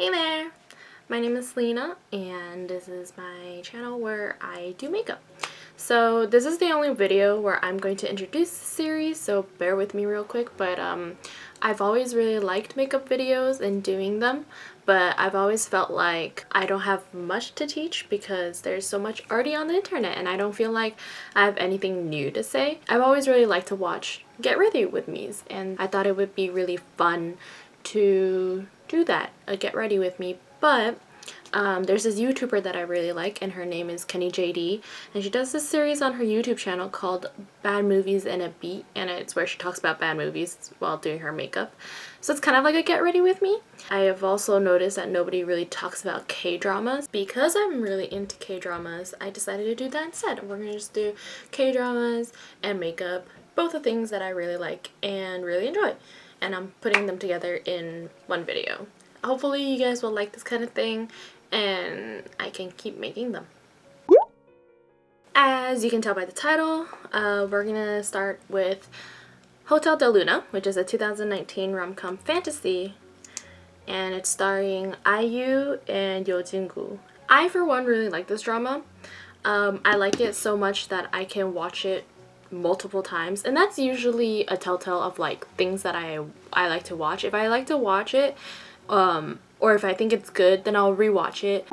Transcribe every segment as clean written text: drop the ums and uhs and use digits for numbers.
Hey there! My name is Selena and this is my channel where I do makeup. So this is the only video where I'm going to introduce the series, so bear with me real quick, but I've always really liked makeup videos and doing them, but I've always felt like I don't have much to teach because there's so much already on the internet and I don't feel like I have anything new to say. I've always really liked to watch Get Ready With Me's, and I thought it would be really fun to do that, a Get Ready With Me, but there's this YouTuber that I really like and her name is Kenny JD, and she does this series on her YouTube channel called Bad Movies and a Beat, and it's where she talks about bad movies while doing her makeup. So it's kind of like a Get Ready With Me. I have also noticed that nobody really talks about K-dramas. Because I'm really into K-dramas, I decided to do that instead. We're gonna just do K-dramas and makeup, both the things that I really like and really enjoy, and I'm putting them together in one video. Hopefully you guys will like this kind of thing and I can keep making them. As you can tell by the title, we're gonna start with Hotel Del Luna, which is a 2019 rom-com fantasy, and it's starring IU and Yo Jin-gu. I, for one, really like this drama. I like it so much that I can watch it multiple times, and that's usually a telltale of like things that I like to watch. If I like to watch it, or if I think it's good, then I'll rewatch it.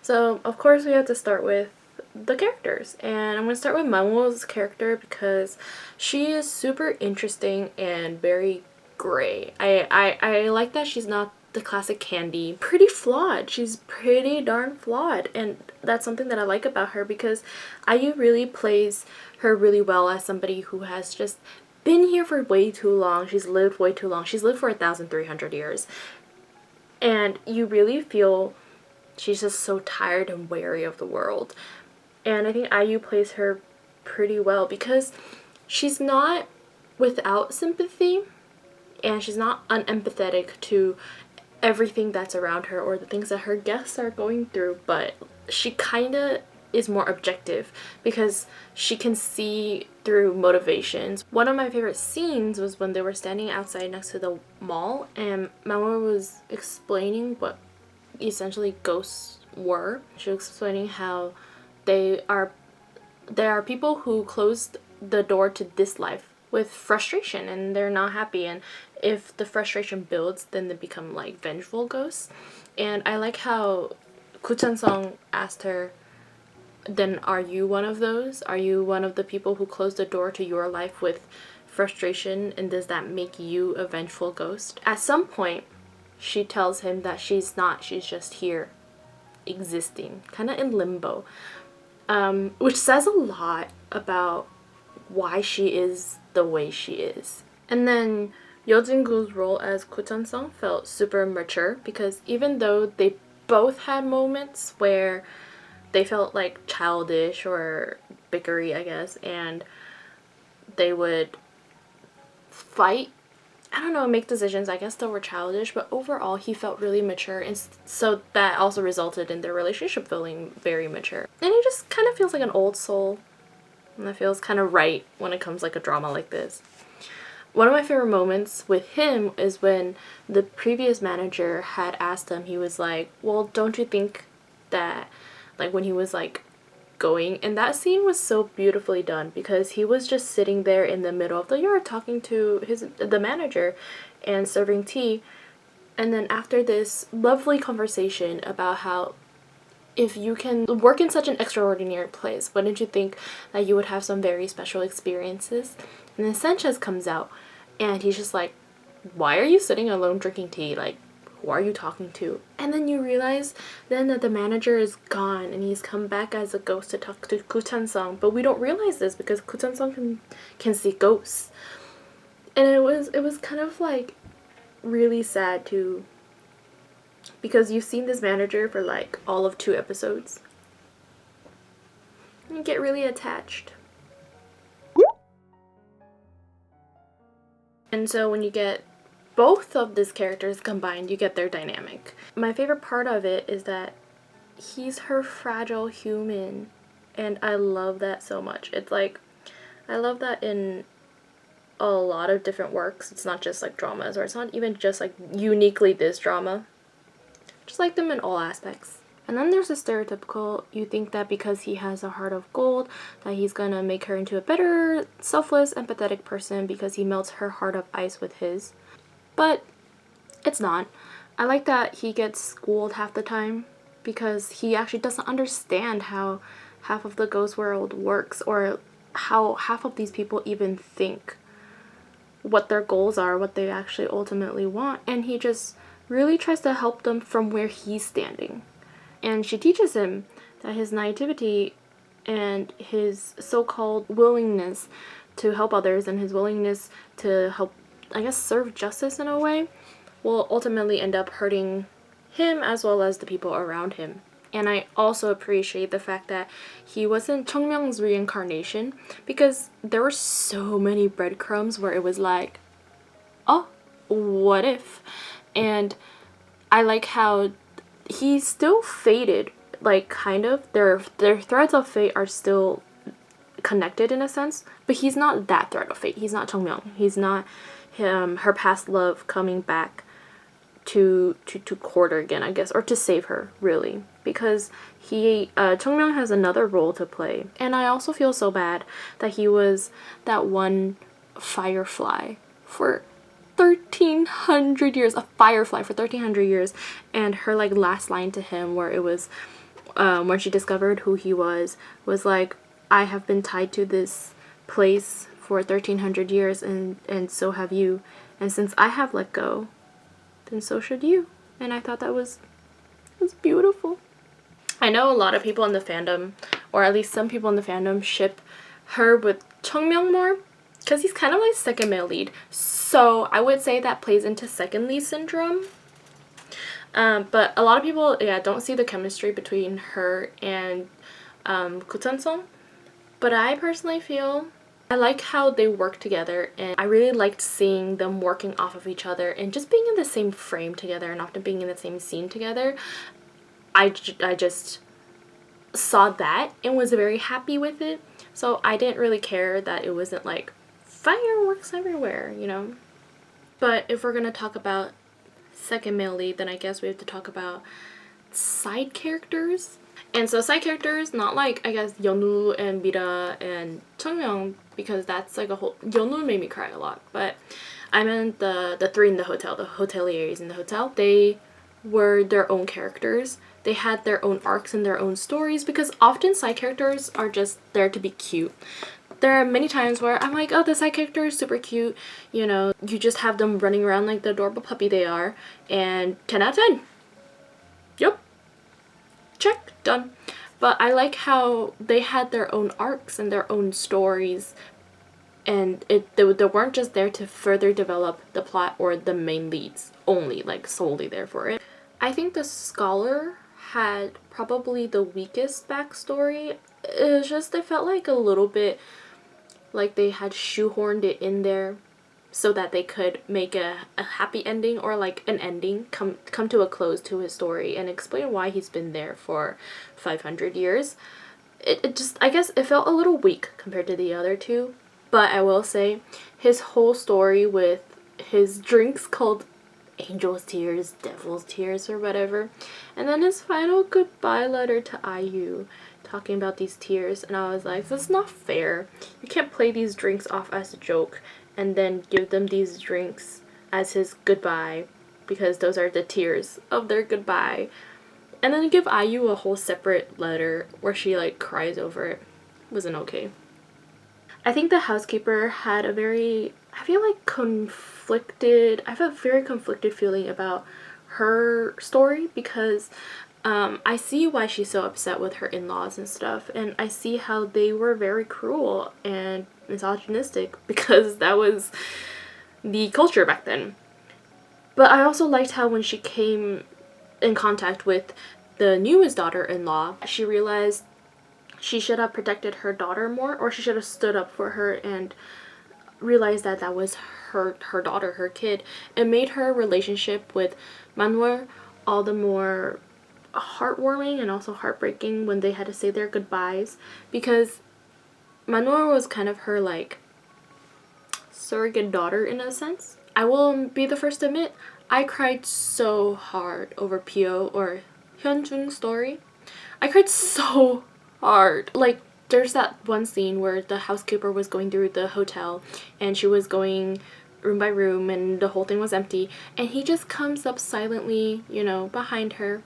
So of course we have to start with the characters, and I'm going to start with Mamoru's character because she is super interesting and very gray. I like that she's not the classic Candy. Pretty flawed. She's pretty darn flawed, and that's something that I like about her because IU really plays her really well as somebody who has just been here for way too long. She's lived way too long. She's lived for 1,300 years. And you really feel she's just so tired and wary of the world. And I think IU plays her pretty well because she's not without sympathy and she's not unempathetic to everything that's around her or the things that her guests are going through, but she kind of is more objective because she can see through motivations. One of my favorite scenes was when they were standing outside next to the mall and Mamoru was explaining what essentially ghosts were. She was explaining how there are people who closed the door to this life with frustration and they're not happy, and if the frustration builds then they become like vengeful ghosts. And I like how Kuchan-sung asked her, then are you one of those? Are you one of the people who closed the door to your life with frustration, and does that make you a vengeful ghost? At some point she tells him that she's not, she's just here existing, kind of in limbo, which says a lot about why she is the way she is. And then Yo Jin-gu's role as Kuchan-sung felt super mature because even though they both had moments where they felt like childish or bickery, I guess, and they would fight, I don't know, make decisions, I guess they were childish, but overall he felt really mature, and so that also resulted in their relationship feeling very mature. And he just kind of feels like an old soul, and that feels kind of right when it comes like a drama like this. One of my favorite moments with him is when the previous manager had asked him, he was like, well, don't you think that, like when he was like going, and that scene was so beautifully done because he was just sitting there in the middle of the yard talking to the manager and serving tea, and then after this lovely conversation about how if you can work in such an extraordinary place, wouldn't you think that you would have some very special experiences? And then Sanchez comes out and he's just like, why are you sitting alone drinking tea? Like, who are you talking to? And then you realize then that the manager is gone and he's come back as a ghost to talk to Kuchan-sung, but we don't realize this because Kuchan-sung can see ghosts. And it was kind of like really sad too, because you've seen this manager for like all of 2 episodes. And you get really attached. And so when you get both of these characters combined, you get their dynamic. My favorite part of it is that he's her fragile human, and I love that so much. It's like, I love that in a lot of different works. It's not just like dramas, or it's not even just like uniquely this drama. Just like them in all aspects. And then there's a stereotypical, you think that because he has a heart of gold, that he's gonna make her into a better, selfless, empathetic person because he melts her heart of ice with his. But it's not. I like that he gets schooled half the time because he actually doesn't understand how half of the ghost world works, or how half of these people even think, what their goals are, what they actually ultimately want, and he just really tries to help them from where he's standing. And she teaches him that his naivety and his so-called willingness to help others and his willingness to help, I guess, serve justice in a way, will ultimately end up hurting him as well as the people around him. And I also appreciate the fact that he wasn't Cheongmyeong's reincarnation, because there were so many breadcrumbs where it was like, oh, what if? And I like how he's still fated, like, kind of. Their threads of fate are still connected in a sense, but he's not that thread of fate. He's not Cheongmyeong. He's not her past love coming back to court her again, I guess, or to save her, really, because Cheongmyeong has another role to play. And I also feel so bad that he was that one firefly for 1,300 years, a firefly for 1,300 years, and her like last line to him, where it was when she discovered who he was like, I have been tied to this place for 1,300 years, and so have you, and since I have let go, then so should you. And I thought that was beautiful. I know a lot of people in the fandom, or at least some people in the fandom, ship her with Cheongmyeong more, because he's kind of like second male lead. So I would say that plays into second lead syndrome. But a lot of people, yeah, don't see the chemistry between her and Kutan-sung. But I personally feel I like how they work together, and I really liked seeing them working off of each other and just being in the same frame together and often being in the same scene together. I just saw that and was very happy with it. So I didn't really care that it wasn't like fireworks everywhere, you know? But if we're gonna talk about second male lead, then I guess we have to talk about side characters. And so side characters, not like, I guess, Yeonwoo and Mira and Cheongmyeong, because that's like a whole... Yeonwoo made me cry a lot, but I meant the three in the hotel, the hoteliers in the hotel. They were their own characters. They had their own arcs and their own stories, because often side characters are just there to be cute. There are many times where I'm like, oh, the side character is super cute, you know, you just have them running around like the adorable puppy they are, and 10 out of 10. Yep. Check. Done. But I like how they had their own arcs and their own stories, and they weren't just there to further develop the plot or the main leads only, like solely there for it. I think the scholar had probably the weakest backstory. It's just, it felt like a little bit like they had shoehorned it in there so that they could make a happy ending, or like an ending, come to a close to his story and explain why he's been there for 500 years. It just, I guess it felt a little weak compared to the other two. But I will say, his whole story with his drinks called Angel's Tears, Devil's Tears, or whatever, and then his final goodbye letter to IU talking about these tears, and I was like, this is not fair. You can't play these drinks off as a joke and then give them these drinks as his goodbye, because those are the tears of their goodbye, and then give IU a whole separate letter where she like cries over it. Wasn't okay. I think the housekeeper had a very, I have a very conflicted feeling about her story, because I see why she's so upset with her in-laws and stuff, and I see how they were very cruel and misogynistic, because that was the culture back then. But I also liked how when she came in contact with the newest daughter-in-law, she realized she should have protected her daughter more, or she should have stood up for her and realized that that was her daughter, her kid. It made her relationship with Manuel all the more heartwarming and also heartbreaking when they had to say their goodbyes, because Manuel was kind of her like surrogate daughter in a sense. I will be the first to admit, I cried so hard over Pyo or Hyunjung's story. I cried so hard. Like, there's that one scene where the housekeeper was going through the hotel and she was going room by room and the whole thing was empty, and he just comes up silently, you know, behind her.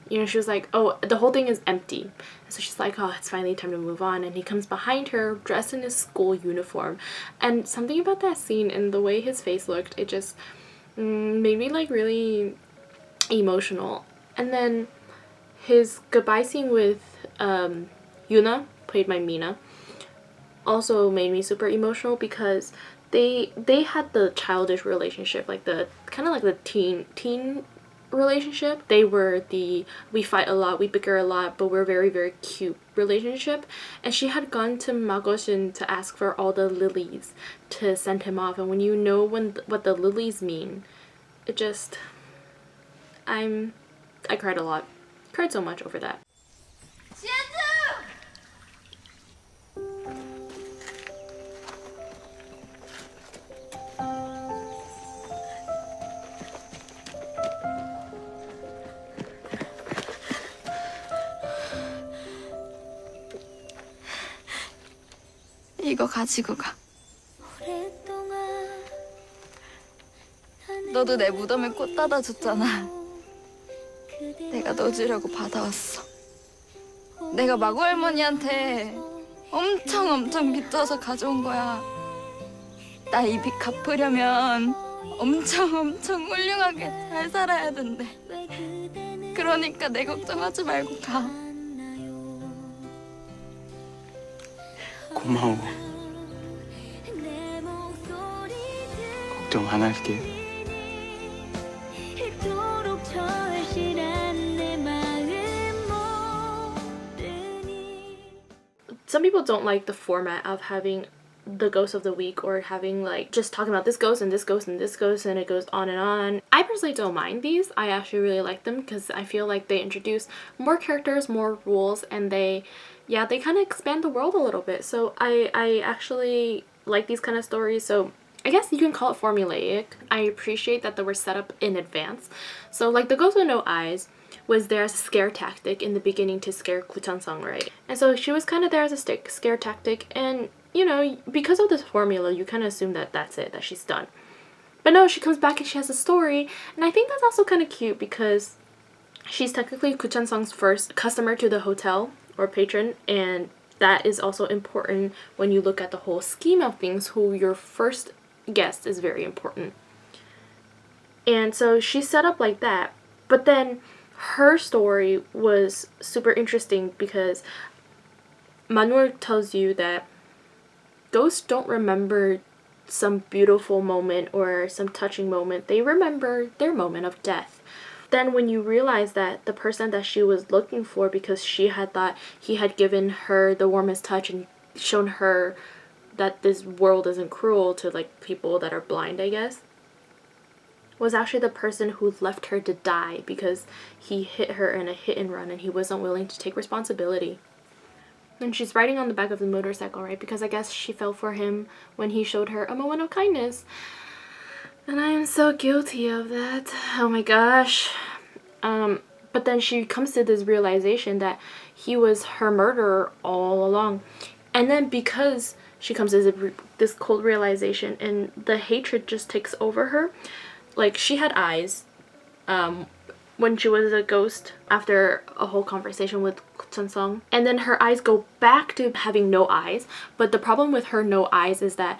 You know, she was like, oh, the whole thing is empty. And so she's like, oh, it's finally time to move on. And he comes behind her dressed in his school uniform. And something about that scene and the way his face looked, it just made me like really emotional. And then his goodbye scene with Yuna, played by Mina, also made me super emotional because they had the childish relationship, like the kind of like the teen relationship. They were the we fight a lot, we bicker a lot, but we're very, very cute relationship. And she had gone to Magoshin to ask for all the lilies to send him off, and when you know what the lilies mean, it just I cried a lot. Cried so much over that. 이거 가지고 가. 너도 내 무덤에 꽃 따다줬잖아. 내가 너 주려고 받아왔어. 내가 마고 할머니한테 엄청 빚져서 가져온 거야. 나 이 빚 갚으려면 엄청 훌륭하게 잘 살아야 된대. 그러니까 내 걱정하지 말고 가. 고마워. 걱정 안 할게. Some people don't like the format of having the ghost of the week or having like just talking about this ghost and this ghost and this ghost and it goes on and on. I personally don't mind these. I actually really like them because I feel like they introduce more characters, more rules, and they kind of expand the world a little bit. So I actually like these kind of stories. So I guess you can call it formulaic. I appreciate that they were set up in advance. So like the ghost with no eyes was there as a scare tactic in the beginning to scare Kuchan-sung, right? And so she was kind of there as a scare tactic, and you know, because of this formula, you kind of assume that that's it, that she's done. But no, she comes back and she has a story, and I think that's also kind of cute because she's technically Kuchan-sung's first customer to the hotel or patron, and that is also important when you look at the whole scheme of things. Who your first guest is very important. And so she's set up like that, but then her story was super interesting because Manuel tells you that ghosts don't remember some beautiful moment or some touching moment. They remember their moment of death. Then when you realize that the person that she was looking for, because she had thought he had given her the warmest touch and shown her that this world isn't cruel to like people that are blind, I guess, was actually the person who left her to die because he hit her in a hit and run and he wasn't willing to take responsibility. And she's riding on the back of the motorcycle, right? Because I guess she fell for him when he showed her a moment of kindness. And I am so guilty of that. Oh my gosh. But then she comes to this realization that he was her murderer all along. And then because she comes to this cold realization and the hatred just takes over her. Like, she had eyes when she was a ghost after a whole conversation with Chun-sung, and then her eyes go back to having no eyes. But the problem with her no eyes is that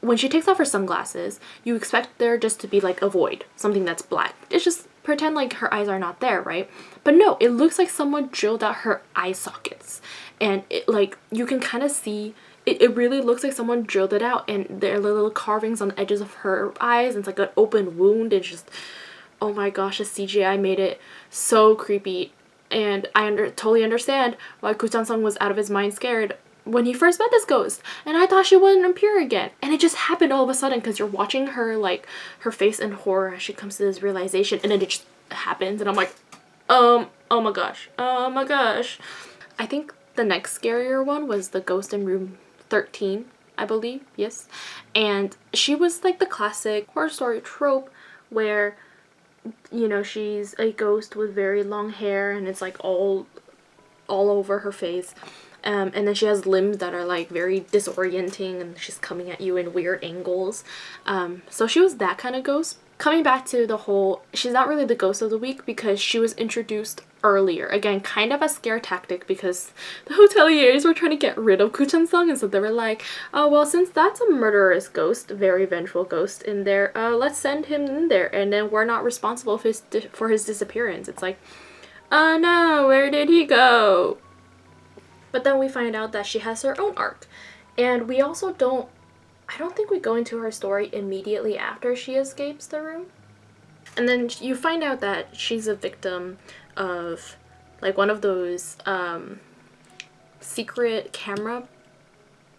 when she takes off her sunglasses, you expect there just to be like a void, something that's black. It's just pretend like her eyes are not there, right? But no, it looks like someone drilled out her eye sockets, and it, like, you can kind of see it really looks like someone drilled it out, and there are little carvings on the edges of her eyes, and it's like an open wound. And just, oh my gosh, the CGI made it so creepy. And I totally understand why Kuchan-sung was out of his mind scared when he first met this ghost. And I thought she wouldn't appear again. And it just happened all of a sudden because you're watching her, like, her face in horror as she comes to this realization. And then it just happens. And I'm like, oh my gosh. Oh my gosh. I think the next scarier one was the ghost in room 13. I believe, yes. And she was like the classic horror story trope where, you know, she's a ghost with very long hair and it's like all over her face. And then she has limbs that are like very disorienting and she's coming at you in weird angles. So she was that kind of ghost. Coming back to the whole, she's not really the ghost of the week because she was introduced earlier. Again, kind of a scare tactic because the hoteliers were trying to get rid of Kuchan-sung, and so they were like, oh, well, since that's a murderous ghost, very vengeful ghost in there, let's send him in there, and then we're not responsible for his disappearance. It's like, oh no, where did he go? But then we find out that she has her own arc. And we also I don't think we go into her story immediately after she escapes the room. And then you find out that she's a victim of like one of those secret camera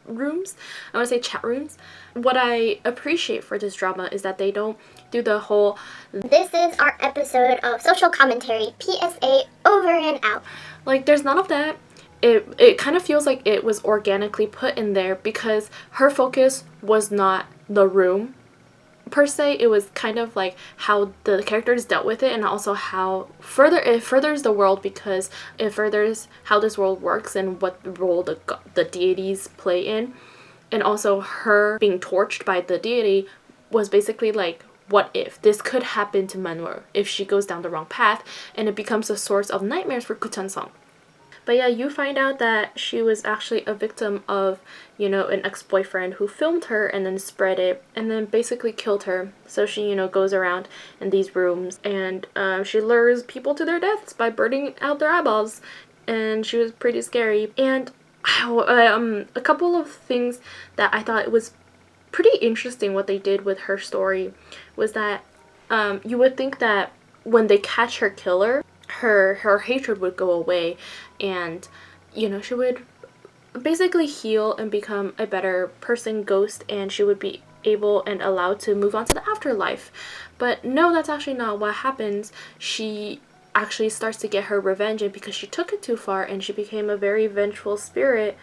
rooms. I want to say chat rooms. What I appreciate for this drama is that they don't do the whole "this is our episode of social commentary, PSA, over and out." Like, there's none of that. It kind of feels like it was organically put in there because her focus was not the room per se. It was kind of like how the characters dealt with it, and also how it furthers the world because it furthers how this world works and what role the deities play in. And also her being torched by the deity was basically like, what if this could happen to Manwoo if she goes down the wrong path, and it becomes a source of nightmares for Kuchan-sung. But yeah, you find out that she was actually a victim of, you know, an ex-boyfriend who filmed her and then spread it and then basically killed her. So she, you know, goes around in these rooms and she lures people to their deaths by burning out their eyeballs. And she was pretty scary. And a couple of things that I thought was pretty interesting what they did with her story was that you would think that when they catch her killer, her hatred would go away and, you know, she would basically heal and become a better person, ghost, and she would be able and allowed to move on to the afterlife. But no, that's actually not what happens. She actually starts to get her revenge, and because she took it too far and she became a very vengeful spirit,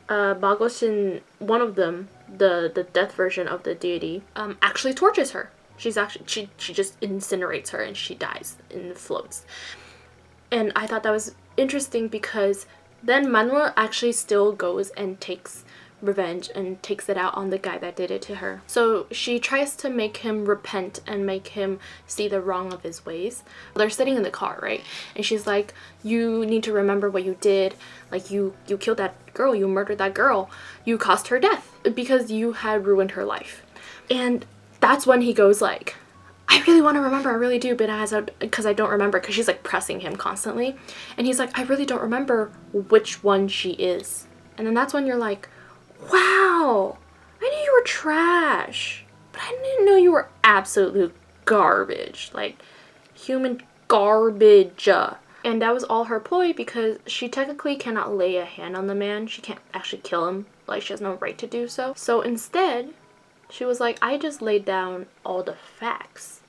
Bagoshin, one of them, the death version of the deity, actually tortures her. She's actually she just incinerates her and she dies and floats. And I thought that was interesting because then Manwoo actually still goes and takes revenge and takes it out on the guy that did it to her. So she tries to make him repent and make him see the wrong of his ways. They're sitting in the car, right? And she's like, you need to remember what you did. Like, you killed that girl, you murdered that girl, you caused her death because you had ruined her life. And that's when he goes like, I really want to remember, I really do, but because I don't remember, because she's like pressing him constantly. And he's like, I really don't remember which one she is. And then that's when you're like, wow, I knew you were trash, but I didn't know you were absolute garbage. Like, human garbage. And that was all her ploy because she technically cannot lay a hand on the man. She can't actually kill him. Like, she has no right to do so. So instead, she was like, I just laid down all the facts.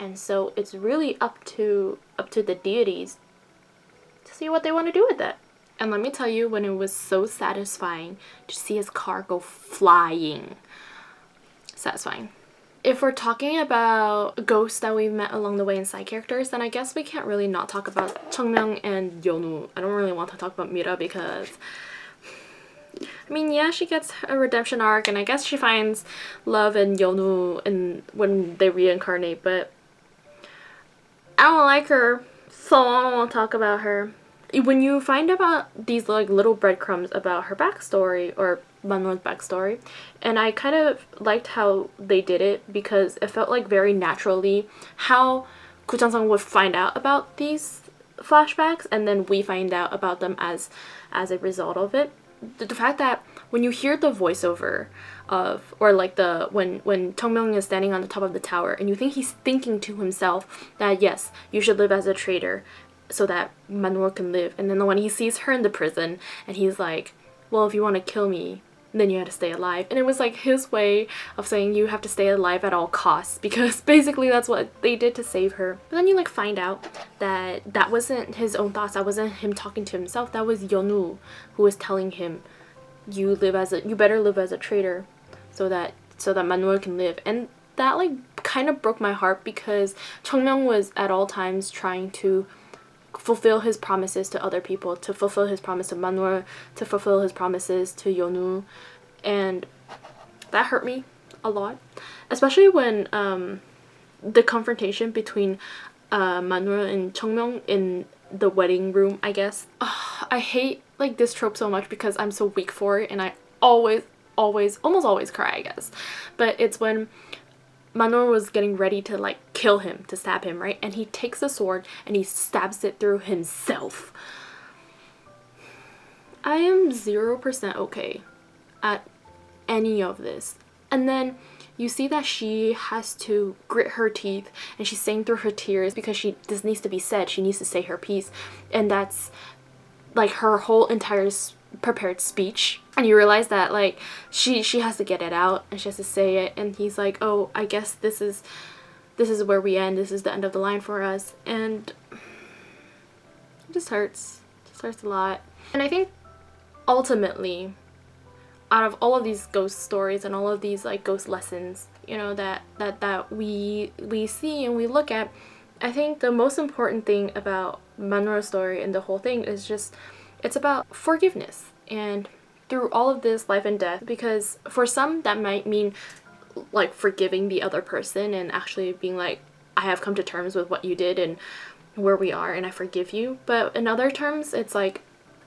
And so it's really up to the deities to see what they want to do with that. And let me tell you, when it was so satisfying to see his car go flying. Satisfying. If we're talking about ghosts that we've met along the way and side characters, then I guess we can't really not talk about Cheongmyeong and Yeonwoo. I don't really want to talk about Mira because, I mean, yeah, she gets a redemption arc, and I guess she finds love in Yeonwoo when they reincarnate, but I don't like her, so I don't want to talk about her. When you find about these like little breadcrumbs about her backstory, or Manwoo's backstory, and I kind of liked how they did it because it felt like very naturally how Kuchan-sung would find out about these flashbacks, and then we find out about them as a result of it. The fact that when you hear the voiceover of, or like when Cheongmyeong is standing on the top of the tower and you think he's thinking to himself that yes, you should live as a traitor so that Manwoo can live, and then when he sees her in the prison and he's like, well, if you want to kill me, then you have to stay alive. And it was like his way of saying you have to stay alive at all costs, because basically that's what they did to save her. But then you like find out that that wasn't his own thoughts, that wasn't him talking to himself, that was Yeonwoo who was telling him you better live as a traitor so that Manuel can live. And that like kind of broke my heart because Chungmyeong was at all times trying to fulfill his promises to other people, to fulfill his promise to Manuel, to fulfill his promises to Yeonu, and that hurt me a lot, especially when the confrontation between Manuel and Chungmyeong in the wedding room, I guess. I hate like this trope so much because I'm so weak for it, and I almost always cry, I guess. But it's when Manuel was getting ready to like kill him, to stab him, right? And he takes the sword and he stabs it through himself. I am 0% okay at any of this. And then you see that she has to grit her teeth and she's saying through her tears because this needs to be said. She needs to say her piece. And that's like her whole entire prepared speech. And you realize that like she has to get it out and she has to say it. And he's like, oh, I guess this is where we end. This is the end of the line for us. And it just hurts. It just hurts a lot. And I think ultimately, out of all of these ghost stories and all of these like ghost lessons, you know, that we see and we look at, I think the most important thing about Manuel's story and the whole thing is just, it's about forgiveness. And through all of this life and death, because for some that might mean like forgiving the other person and actually being like, I have come to terms with what you did and where we are and I forgive you. But in other terms, it's like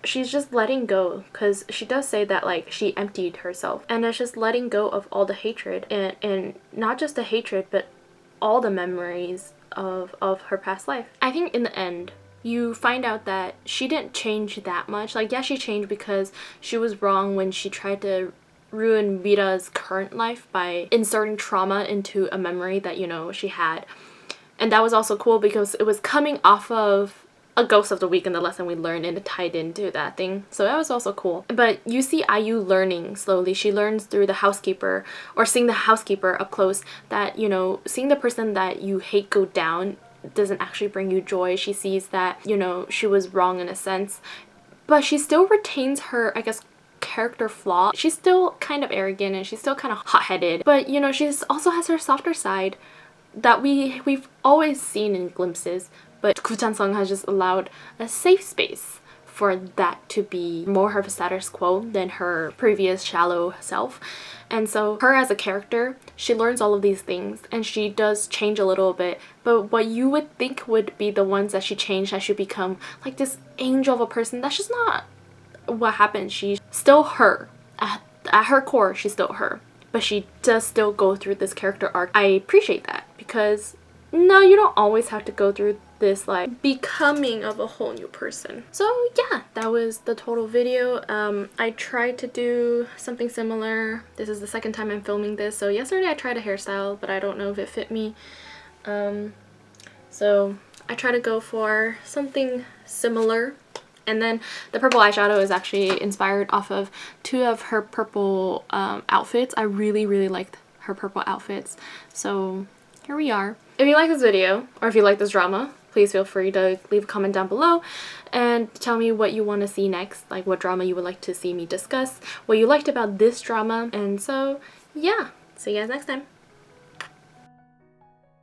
she's just letting go, because she does say that like she emptied herself, and it's just letting go of all the hatred, and not just the hatred but all the memories of her past life. I think in the end you find out that she didn't change that much. Like, yeah, she changed because she was wrong when she tried to ruin Vita's current life by inserting trauma into a memory that, you know, she had. And that was also cool because it was coming off of a ghost of the week in the lesson we learned, and it tied into that thing. So that was also cool. But you see IU learning slowly. She learns through the housekeeper, or seeing the housekeeper up close, that, you know, seeing the person that you hate go down doesn't actually bring you joy. She sees that, you know, she was wrong in a sense, but she still retains her, I guess, character flaw. She's still kind of arrogant and she's still kind of hot-headed, but, you know, she also has her softer side that we've always seen in glimpses. But Koo Chan-sung has just allowed a safe space for that to be more of a status quo than her previous shallow self. And so her as a character, she learns all of these things and she does change a little bit. But what you would think would be the ones that she changed, that she become like this angel of a person, that's just not what happened. She's still her. At her core, she's still her. But she does still go through this character arc. I appreciate that, because no, you don't always have to go through this like becoming of a whole new person. So yeah, that was the total video. I tried to do something similar. This is the second time I'm filming this. So yesterday I tried a hairstyle, but I don't know if it fit me. So I try to go for something similar. And then the purple eyeshadow is actually inspired off of two of her purple outfits. I really liked her purple outfits. So here we are. If you like this video, or if you like this drama, please feel free to leave a comment down below and tell me what you want to see next, like what drama you would like to see me discuss, what you liked about this drama. And so yeah, see you guys next time.